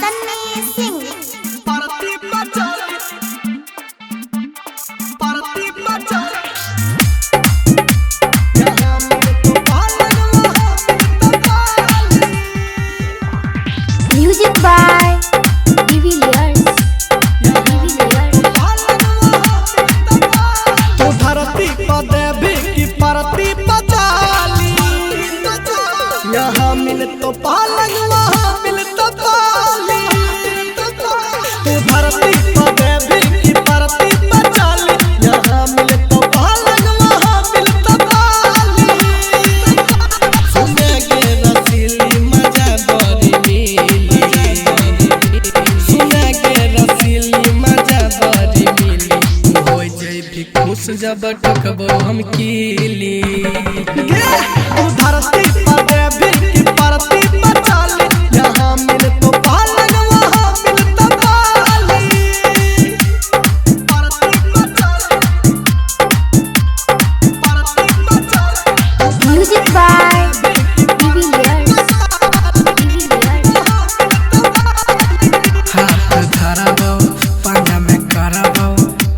Sunny Singh. Music by Devilliers. तो धरती पर देवी की परती पचाली, यहाँ मिल तो पालन वहाँ मिल तो पाली। तो धरती पर देवी की परती पचाली, यहाँ मिल तो पालन वहाँ मिल तो पाली। सुनेगे रसीली मजा बड़ी मिली, सुनेगे रसीली मजा बड़ी मिली। हो जाए भी खुश जब टकबो हम कीली। धरती पर देवी की परती पचाली, यहाँ मिल तो पालन वहाँ मिल तो पाली। Music by Devilliers. हाथ धराबो पांजा में कराबो,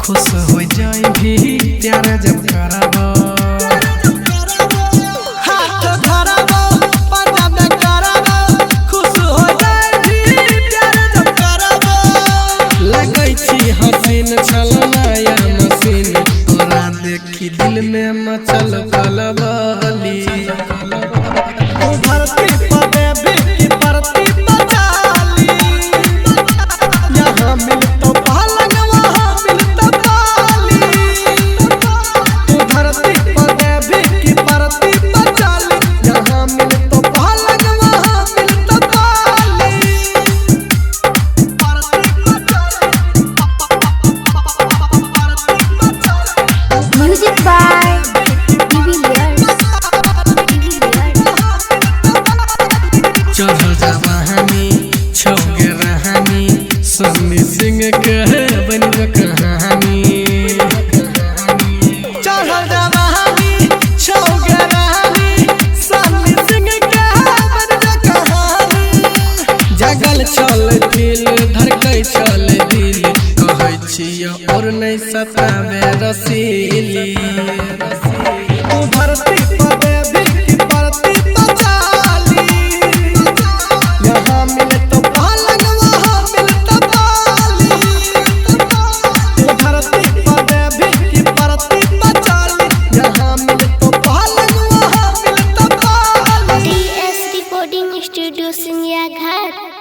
खुश हो जाए भी प्यार जब कराबो। हाथ धराबो पांजा में कराबो, खुश हो जाए भी प्यार जब कराबो। लगै छी हसीन छल नया मशीन, तोरा देखी दिल में मचल कलबली। धरती पर देवी की परती पचाली, यहाँ मिल तो पालन वहाँ मिल तो पाली। धरती पर देवी की परती पचाली, यहाँ मिल तो पालन वहाँ मिल तो पाली। Music by Devilliers. चढ़ल जवानी छौगे रहानी, सन्नी सिंह कहे बन कहानी। चढ़ल जवानी छौगे रहानी, सन्नी सिंह कहे बन कहानी। जगल चल दिल धड़कै चल दिल, कहै छियै और नहीं सतावे रसीली। धरती पर देवी की परती पचाली, यहाँ मिल तो पालन वहाँ मिल तो पाली। धरती पर देवी की परती पचाली, यहाँ मिल तो पालन वहाँ मिल तो पाली। DS रिकॉर्डिंग स्टूडियो सिंगिया घाट।